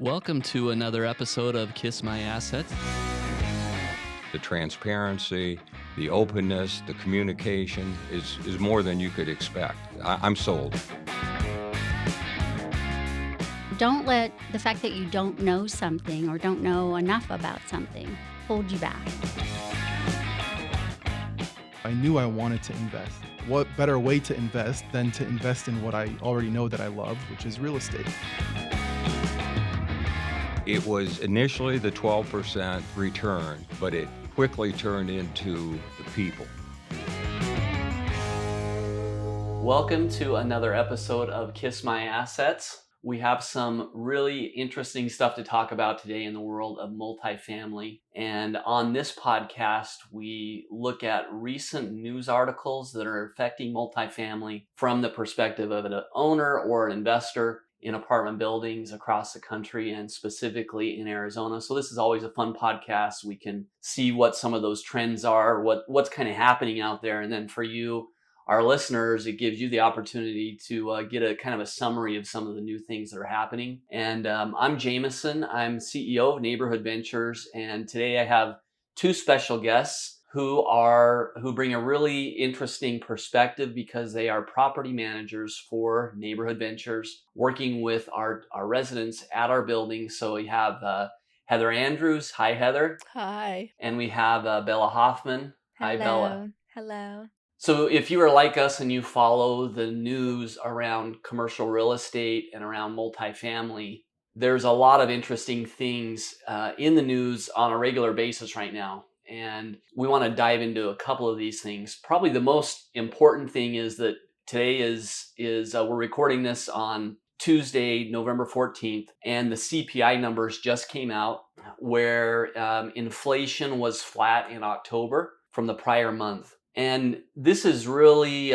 Welcome to another episode of Kiss My Assets. The transparency, the openness, the communication is more than you could expect. I'm sold. Don't let the fact that you don't know something or don't know enough about something hold you back. I knew I wanted to invest. What better way to invest than to invest in what I already know that I love, which is real estate. It was initially the 12% return, but it quickly turned into the people. Welcome to another episode of Kiss My Assets. We have some really interesting stuff to talk about today in the world of multifamily. And on this podcast, we look at recent news articles that are affecting multifamily from the perspective of an owner or an investor in apartment buildings across the country and specifically in Arizona. So this is always a fun podcast. We can see what some of those trends are, what's kind of happening out there. And then for you, our listeners, it gives you the opportunity to get a kind of a summary of some of the new things that are happening. And I'm Jameson. I'm CEO of Neighborhood Ventures. And today I have two special guests who bring a really interesting perspective because they are property managers for Neighborhood Ventures, working with our residents at our building. So we have Heather Andrews. Hi, Heather. Hi. And we have Bella Hoffman. Hi, Bella. Hello. So if you are like us and you follow the news around commercial real estate and around multifamily, there's a lot of interesting things in the news on a regular basis right now. And we want to dive into a couple of these things. Probably the most important thing is that today is we're recording this on Tuesday, November 14th, and the CPI numbers just came out where inflation was flat in October from the prior month. And this is really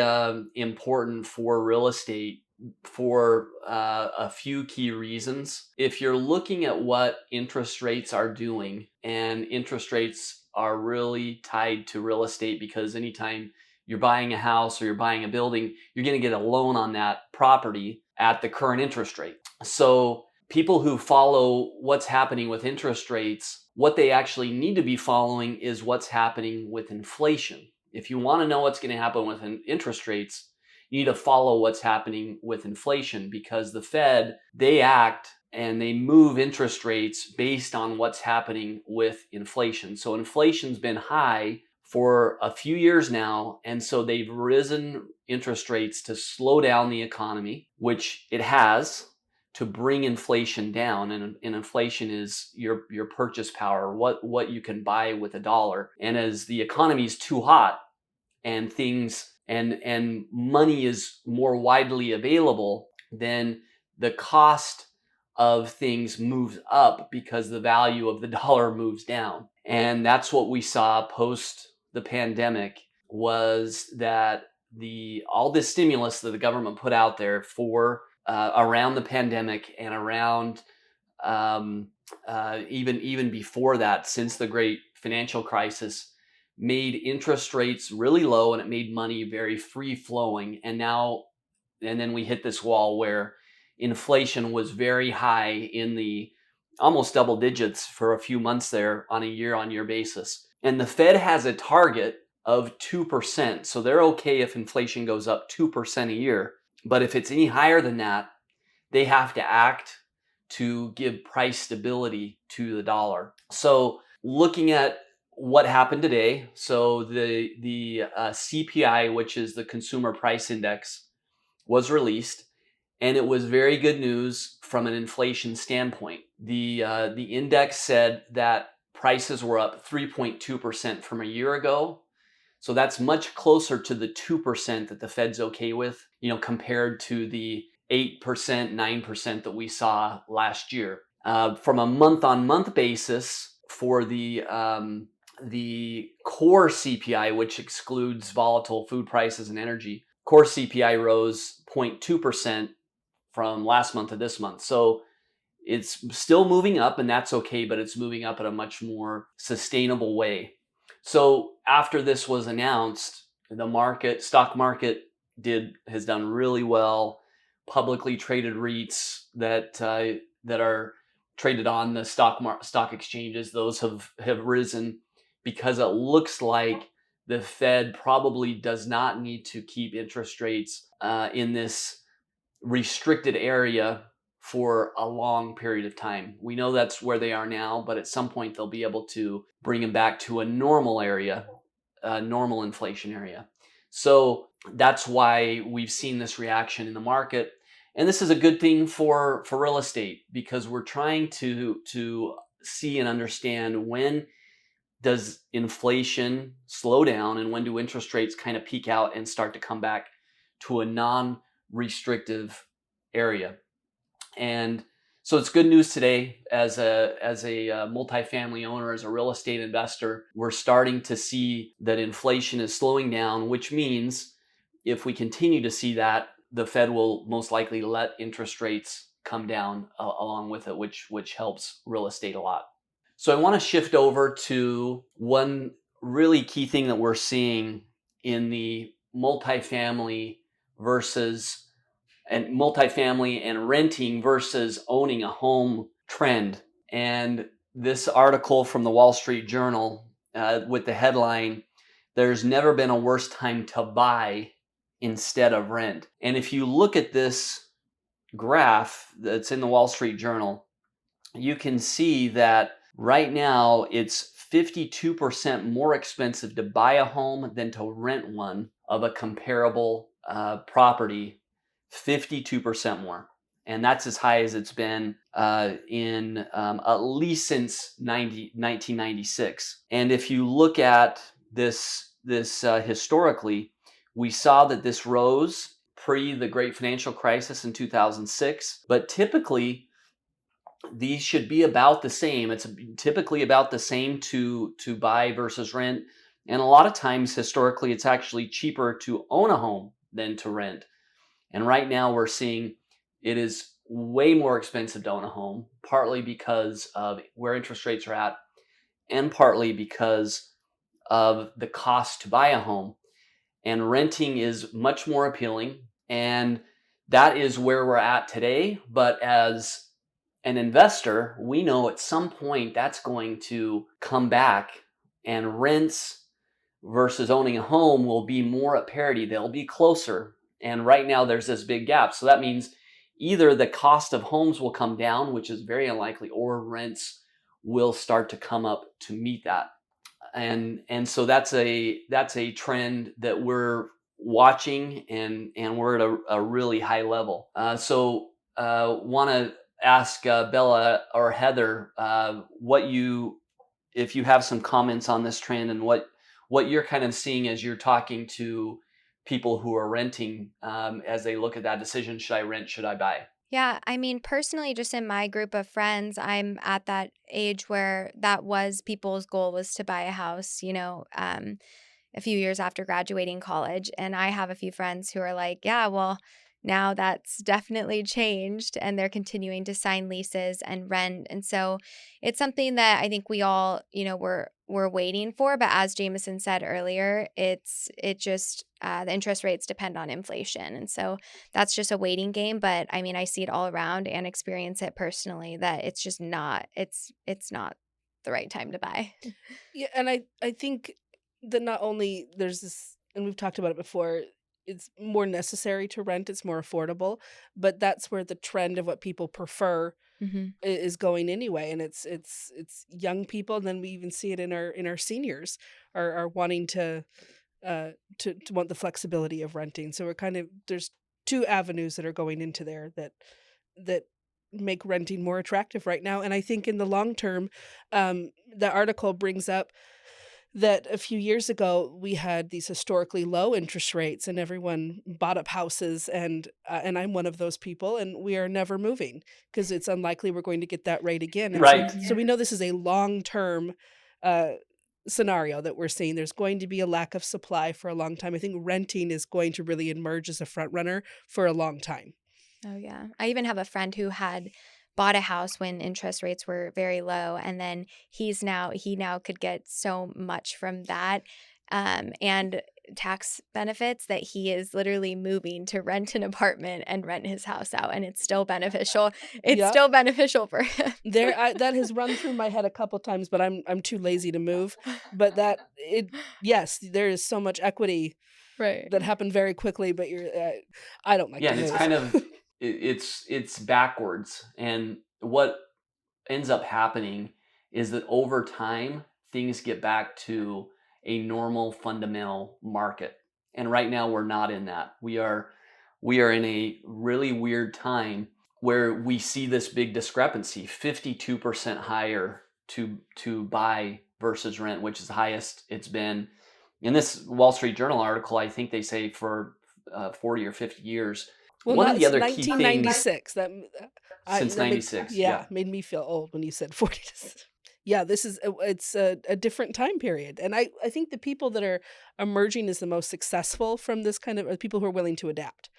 important for real estate for a few key reasons. If you're looking at what interest rates are doing, and interest rates are really tied to real estate because anytime you're buying a house or you're buying a building, you're going to get a loan on that property at the current interest rate. So people who follow what's happening with interest rates, what they actually need to be following is what's happening with inflation. If you want to know what's going to happen with interest rates, you need to follow what's happening with inflation because the Fed, they act and they move interest rates based on what's happening with inflation. So inflation's been high for a few years now, and so they've risen interest rates to slow down the economy, which it has, to bring inflation down. And inflation is your purchase power, what you can buy with a dollar. And as the economy is too hot and things and money is more widely available, then the cost of things moves up because the value of the dollar moves down. And that's what we saw post the pandemic, was that all this stimulus that the government put out there for around the pandemic and around even before that, since the great financial crisis, made interest rates really low and it made money very free flowing. And then we hit this wall where inflation was very high in the almost double digits for a few months there on a year-on-year basis. And the Fed has a target of 2%. So they're okay if inflation goes up 2% a year. But if it's any higher than that, they have to act to give price stability to the dollar. So looking at what happened today, so the CPI, which is the Consumer Price Index, was released. And it was very good news from an inflation standpoint. The index said that prices were up 3.2% from a year ago. So that's much closer to the 2% that the Fed's okay with, compared to the 8%, 9% that we saw last year. From a month-on-month basis for the core CPI, which excludes volatile food prices and energy, core CPI rose 0.2% from last month to this month. So it's still moving up, and that's okay, but it's moving up in a much more sustainable way. So after this was announced, the stock market has done really well. Publicly traded REITs that are traded on the stock exchanges, those have risen because it looks like the Fed probably does not need to keep interest rates in this restricted area for a long period of time. We know that's where they are now, but at some point they'll be able to bring them back to a normal area, a normal inflation area. So that's why we've seen this reaction in the market. And this is a good thing for real estate, because we're trying to see and understand, when does inflation slow down and when do interest rates kind of peak out and start to come back to a non-restrictive area. And so it's good news today as a multifamily owner, as a real estate investor. We're starting to see that inflation is slowing down, which means if we continue to see that, the Fed will most likely let interest rates come down along with it, which helps real estate a lot. So I want to shift over to one really key thing that we're seeing in the multifamily and renting versus owning a home trend. And this article from the Wall Street Journal with the headline, "There's never been a worse time to buy instead of rent." And if you look at this graph that's in the Wall Street Journal, you can see that right now it's 52% more expensive to buy a home than to rent one of a comparable property. 52% more. And that's as high as it's been in at least since 1996. And if you look at this historically, we saw that this rose pre the Great Financial Crisis in 2006, but typically these should be about the same. It's typically about the same to buy versus rent. And a lot of times, historically, it's actually cheaper to own a home than to rent. And right now we're seeing it is way more expensive to own a home, partly because of where interest rates are at, and partly because of the cost to buy a home. And renting is much more appealing. And that is where we're at today. But as an investor, we know at some point that's going to come back, and rents versus owning a home will be more at parity. They'll be closer. And right now there's this big gap. So that means either the cost of homes will come down, which is very unlikely, or rents will start to come up to meet that. And so that's a trend that we're watching, and we're at a really high level. So want to ask Bella or Heather if you have some comments on this trend, and what you're kind of seeing as you're talking to people who are renting, as they look at that decision: should I rent, should I buy? Yeah, I mean, personally, just in my group of friends, I'm at that age where that was people's goal, was to buy a house, a few years after graduating college. And I have a few friends who are like, yeah, well, now that's definitely changed, and they're continuing to sign leases and rent. And so it's something that I think we all, we're waiting for. But as Jameson said earlier, it just the interest rates depend on inflation. And so that's just a waiting game. But I mean, I see it all around and experience it personally, that it's just not, it's not the right time to buy. Yeah, and I think that not only there's this, and we've talked about it before, it's more necessary to rent, it's more affordable, but that's where the trend of what people prefer Mm-hmm. is going anyway. And it's young people, and then we even see it in our seniors are wanting to want the flexibility of renting. So we're kind of, there's two avenues that are going into there that make renting more attractive right now. And I think in the long term, the article brings up that a few years ago we had these historically low interest rates, and everyone bought up houses, and I'm one of those people, and we are never moving because it's unlikely we're going to get that rate again. And Right. so we know this is a long-term scenario that we're seeing. There's going to be a lack of supply for a long time. I think renting is going to really emerge as a front runner for a long time. Oh, yeah. I even have a friend who had bought a house when interest rates were very low, and then he now could get so much from that. And tax benefits that he is literally moving to rent an apartment and rent his house out, and it's still beneficial. It's Yeah. still beneficial for him. That has run through my head a couple times, but I'm too lazy to move. But yes, there is so much equity Right. that happened very quickly. But I don't like Yeah, to and it's move. kind of it's backwards. And what ends up happening is that over time things get back to a normal fundamental market. And right now we're not in that. We are in a really weird time where we see this big discrepancy, 52% higher to buy versus rent, which is the highest it's been in this Wall Street Journal article. I think they say for 40 or 50 years. Well, One of not the other key things 1996. since That makes 96, yeah. made me feel old when you said 40. Yeah, it's a different time period, and I think the people that are emerging as the most successful from this kind of are people who are willing to adapt,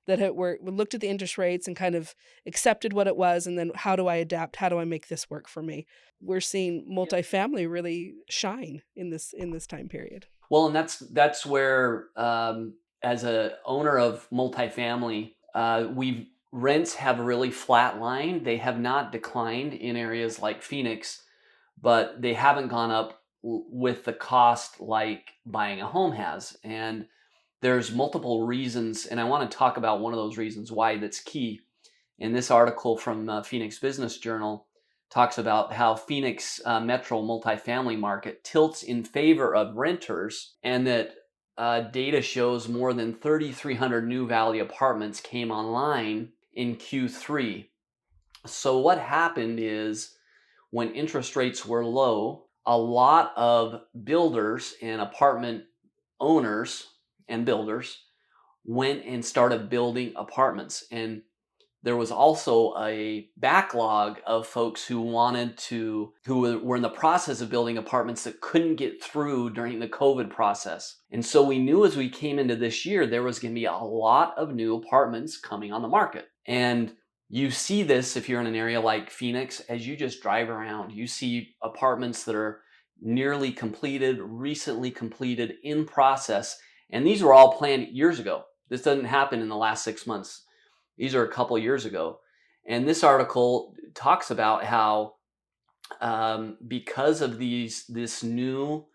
that were looked at the interest rates and kind of accepted what it was, and then how do I adapt? How do I make this work for me? We're seeing multifamily really shine in this time period. Well, and that's where, as a owner of multifamily, we rents have really flat line. They have not declined in areas like Phoenix, but they haven't gone up with the cost like buying a home has. And there's multiple reasons, and I want to talk about one of those reasons why that's key. In this article from Phoenix Business Journal talks about how Phoenix metro multifamily market tilts in favor of renters, and that data shows more than 3,300 new Valley apartments came online in Q3. So what happened is when interest rates were low, a lot of builders and apartment owners and builders went and started building apartments. And there was also a backlog of folks who were in the process of building apartments that couldn't get through during the COVID process. And so we knew as we came into this year, there was going to be a lot of new apartments coming on the market. And you see this if you're in an area like Phoenix, as you just drive around, you see apartments that are nearly completed, recently completed, in process. And these were all planned years ago. This doesn't happen in the last 6 months. These are a couple of years ago. And this article talks about how because of this new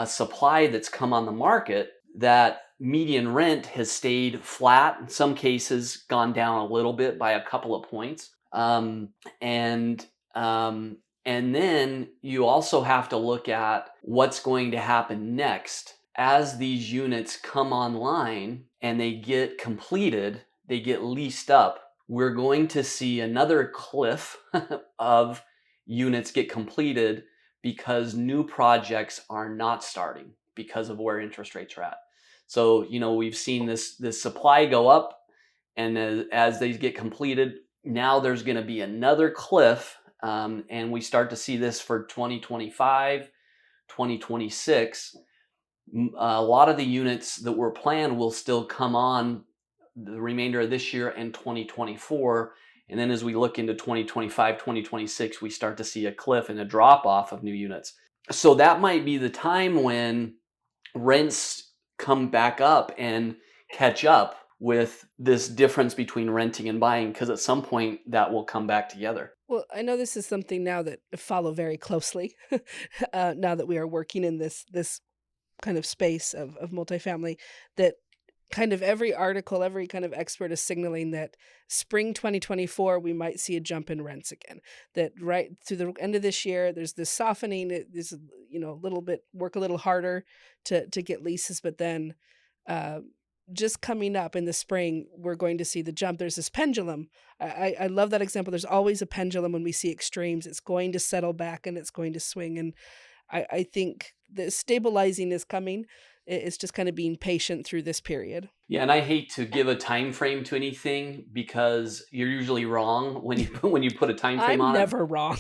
supply that's come on the market, that median rent has stayed flat, in some cases gone down a little bit by a couple of points. And then you also have to look at what's going to happen next. As these units come online and they get completed, they get leased up, we're going to see another cliff of units get completed because new projects are not starting because of where interest rates are at. So, we've seen this supply go up, and as they get completed, now there's going to be another cliff, and we start to see this for 2025, 2026. A lot of the units that were planned will still come on the remainder of this year and 2024. And then as we look into 2025, 2026, we start to see a cliff and a drop off of new units. So that might be the time when rents come back up and catch up with this difference between renting and buying, because at some point that will come back together. Well, I know this is something now that I follow very closely. Now that we are working in this kind of space of multifamily, that kind of every article, every kind of expert is signaling that spring 2024, we might see a jump in rents again. That right through the end of this year, there's this softening, this, a little bit, work a little harder to get leases, but then just coming up in the spring, we're going to see the jump. There's this pendulum. I love that example. There's always a pendulum when we see extremes. It's going to settle back and it's going to swing. And I think the stabilizing is coming. It's just kind of being patient through this period. Yeah, and I hate to give a time frame to anything because you're usually wrong when you put a time frame on it. I'm never wrong.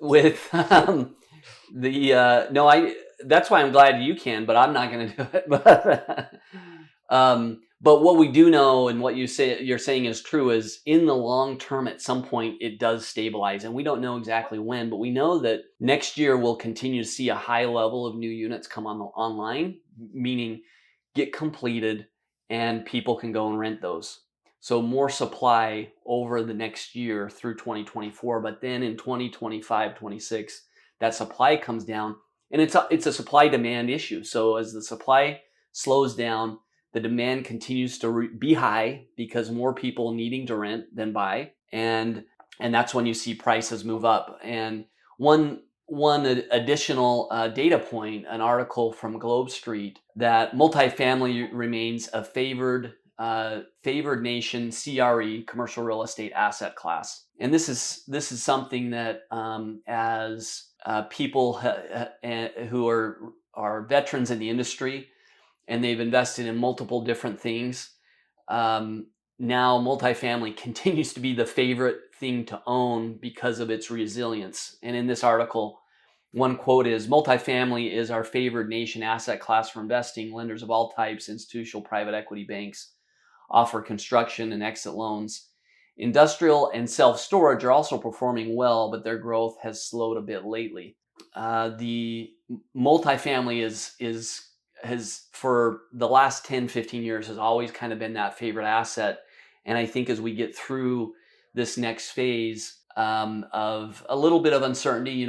With that's why I'm glad you can, but I'm not going to do it. But But what we do know, and what you're saying is true, is in the long term, at some point, it does stabilize. And we don't know exactly when, but we know that next year we'll continue to see a high level of new units come online, meaning get completed and people can go and rent those. So more supply over the next year through 2024. But then in 2025, 26, that supply comes down, and it's a supply demand issue. So as the supply slows down, the demand continues to be high because more people needing to rent than buy, and that's when you see prices move up. And one additional data point, an article from Globe Street, that multifamily remains a favored nation CRE, commercial real estate asset class. And this is something that as people who are veterans in the industry, and they've invested in multiple different things. Now multifamily continues to be the favorite thing to own because of its resilience. And in this article, one quote is, multifamily is our favored nation asset class for investing. Lenders of all types, institutional, private equity, banks offer construction and exit loans. Industrial and self-storage are also performing well, but their growth has slowed a bit lately. The multifamily has for the last 10, 15 years has always kind of been that favorite asset. And I think as we get through this next phase of a little bit of uncertainty,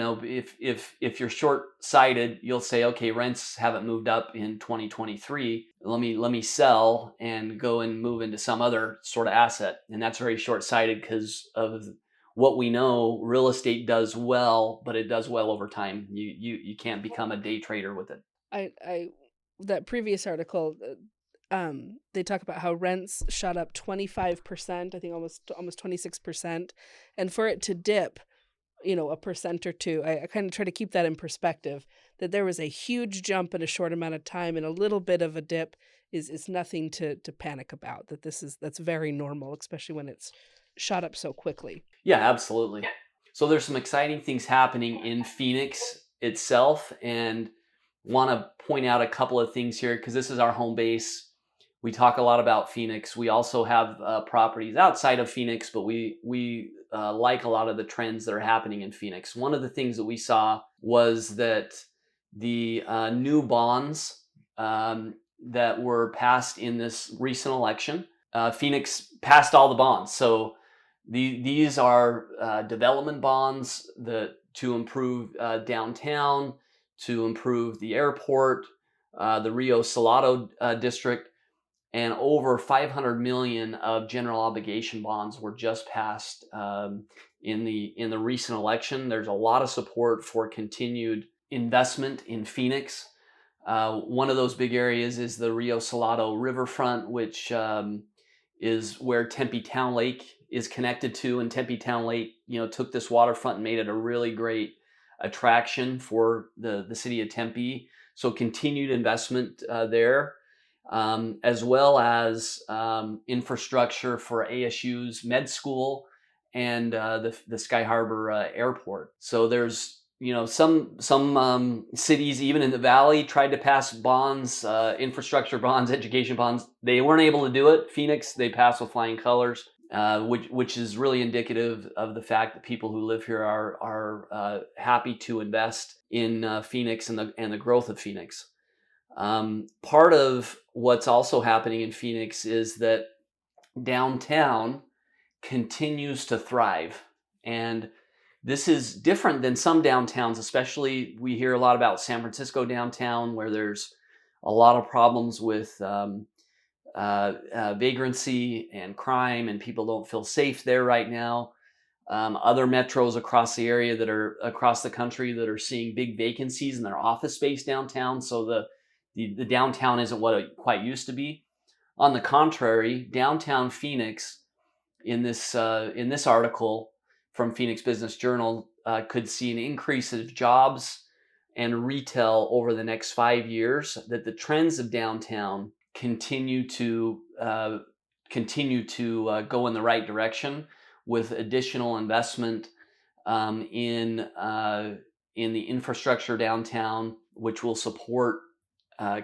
if you're short-sighted, you'll say, okay, rents haven't moved up in 2023. Let me sell and go and move into some other sort of asset. And that's very short-sighted because of what we know. Real estate does well, but it does well over time. You can't become a day trader with it. I that previous article, they talk about how rents shot up 25%, I think almost 26%, and for it to dip, a percent or two. I kind of try to keep that in perspective, that there was a huge jump in a short amount of time, and a little bit of a dip is nothing to panic about. That's very normal, especially when it's shot up so quickly. Yeah, absolutely. So there's some exciting things happening in Phoenix itself, and want to point out a couple of things here because this is our home base. We talk a lot about Phoenix. We also have properties outside of Phoenix, but we like a lot of the trends that are happening in Phoenix. One of the things that we saw was that the new bonds that were passed in this recent election, Phoenix passed all the bonds. So these are development bonds to improve downtown, to improve the airport, the Rio Salado district, and over 500 million of general obligation bonds were just passed in the recent election. There's a lot of support for continued investment in Phoenix. One of those big areas is the Rio Salado riverfront, which is where Tempe Town Lake is connected to, and Tempe Town Lake, took this waterfront and made it a really great attraction for the city of Tempe. So continued investment there, as well as infrastructure for ASU's med school and the Sky Harbor airport. So there's some cities even in the valley tried to pass bonds, infrastructure bonds, education bonds. They weren't able to do it. Phoenix, they passed with flying colors. Which is really indicative of the fact that people who live here are happy to invest in Phoenix and the growth of Phoenix. Part of what's also happening in Phoenix is that downtown continues to thrive, and this is different than some downtowns. Especially, we hear a lot about San Francisco downtown, where there's a lot of problems with vagrancy and crime, and people don't feel safe there right now. Other metros across the area that are across the country that are seeing big vacancies in their office space downtown. So the downtown isn't what it quite used to be. On the contrary, downtown Phoenix, in this article from Phoenix Business Journal, could see an increase of jobs and retail over the next 5 years. That the trends of downtown continue to go in the right direction, with additional investment in the infrastructure downtown, which will support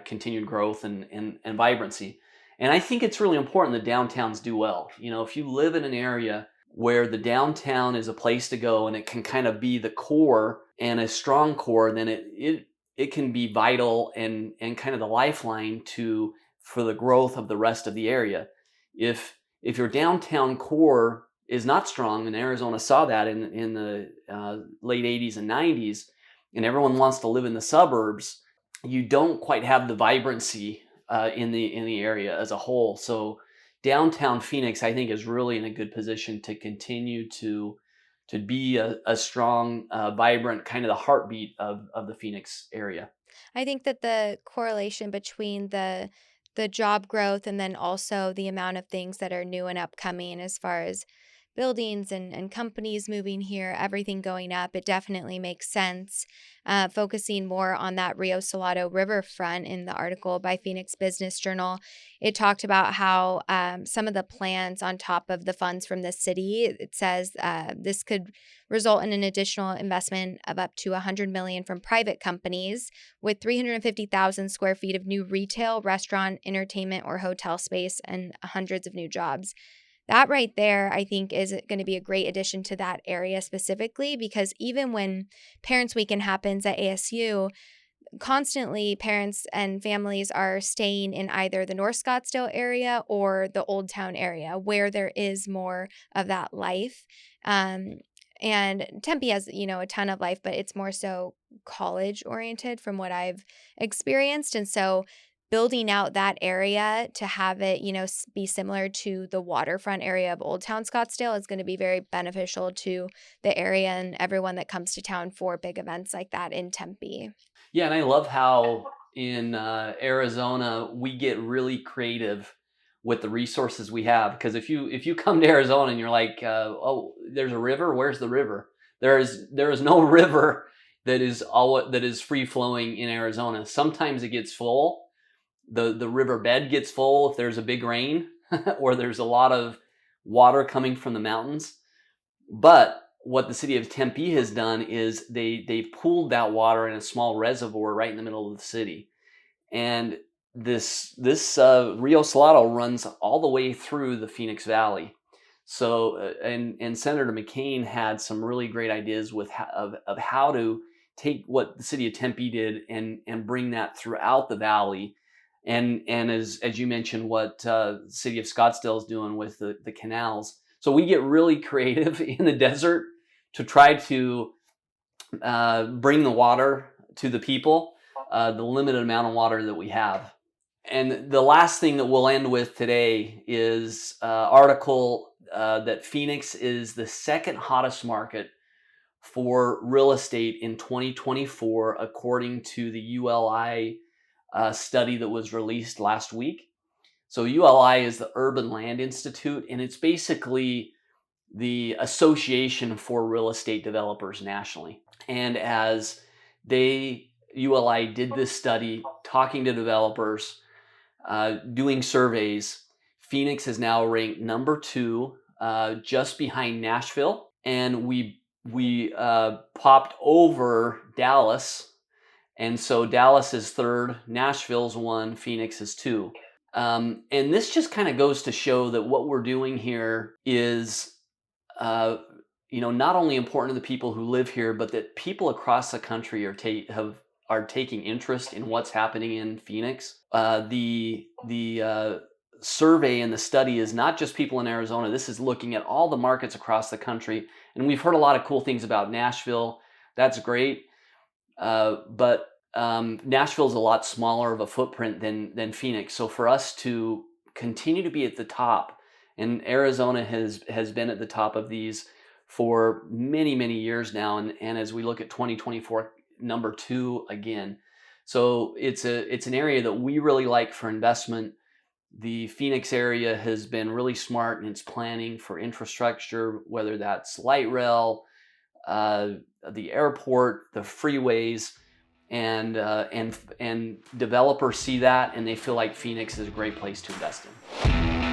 continued growth and vibrancy. And I think it's really important that downtowns do well. If you live in an area where the downtown is a place to go and it can kind of be the core and a strong core, then it can be vital and kind of the lifeline for the growth of the rest of the area. If your downtown core is not strong, and Arizona saw that in the late 80s and 90s, and everyone wants to live in the suburbs, you don't quite have the vibrancy in the area as a whole. So downtown Phoenix, I think, is really in a good position to continue to be a strong, vibrant, kind of the heartbeat of the Phoenix area. I think that the correlation between the job growth and then also the amount of things that are new and upcoming as far as buildings and companies moving here, everything going up, it definitely makes sense. Focusing more on that Rio Salado riverfront in the article by Phoenix Business Journal, it talked about how some of the plans on top of the funds from the city, it says this could result in an additional investment of up to $100 million from private companies with 350,000 square feet of new retail, restaurant, entertainment, or hotel space and hundreds of new jobs. That right there, I think, is going to be a great addition to that area specifically, because even when Parents Weekend happens at ASU, constantly parents and families are staying in either the North Scottsdale area or the Old Town area where there is more of that life. Um, and Tempe has, a ton of life, but it's more so college oriented from what I've experienced. And so building out that area to have it, be similar to the waterfront area of Old Town Scottsdale is going to be very beneficial to the area and everyone that comes to town for big events like that in Tempe. Yeah, and I love how in Arizona we get really creative with the resources we have. Because if you come to Arizona and you're like, oh, there's a river. Where's the river? There is no river that is free flowing in Arizona. Sometimes it gets full. The river bed gets full if there's a big rain or there's a lot of water coming from the mountains. But what the city of Tempe has done is they pooled that water in a small reservoir right in the middle of the city. And this Rio Salado runs all the way through the Phoenix Valley. So and Senator McCain had some really great ideas of how to take what the city of Tempe did and bring that throughout the valley. And as you mentioned, what the city of Scottsdale is doing with the canals. So we get really creative in the desert to try to bring the water to the people, the limited amount of water that we have. And the last thing that we'll end with today is an article that Phoenix is the second hottest market for real estate in 2024, according to the ULI study that was released last week. So ULI is the Urban Land Institute, and it's basically the association for real estate developers nationally. And as ULI did this study, talking to developers, doing surveys, Phoenix is now ranked number 2, just behind Nashville. And we popped over Dallas. And so Dallas is 3rd, Nashville's 1, Phoenix is 2. And this just kind of goes to show that what we're doing here is not only important to the people who live here, but that people across the country are taking interest in what's happening in Phoenix. The survey and the study is not just people in Arizona. This is looking at all the markets across the country. And we've heard a lot of cool things about Nashville. That's great. But Nashville is a lot smaller of a footprint than Phoenix. So for us to continue to be at the top, and Arizona has been at the top of these for many, many years now. And as we look at 2024, number 2 again. So it's an area that we really like for investment. The Phoenix area has been really smart in its planning for infrastructure, whether that's light rail, the airport, the freeways, and developers see that and they feel like Phoenix is a great place to invest in.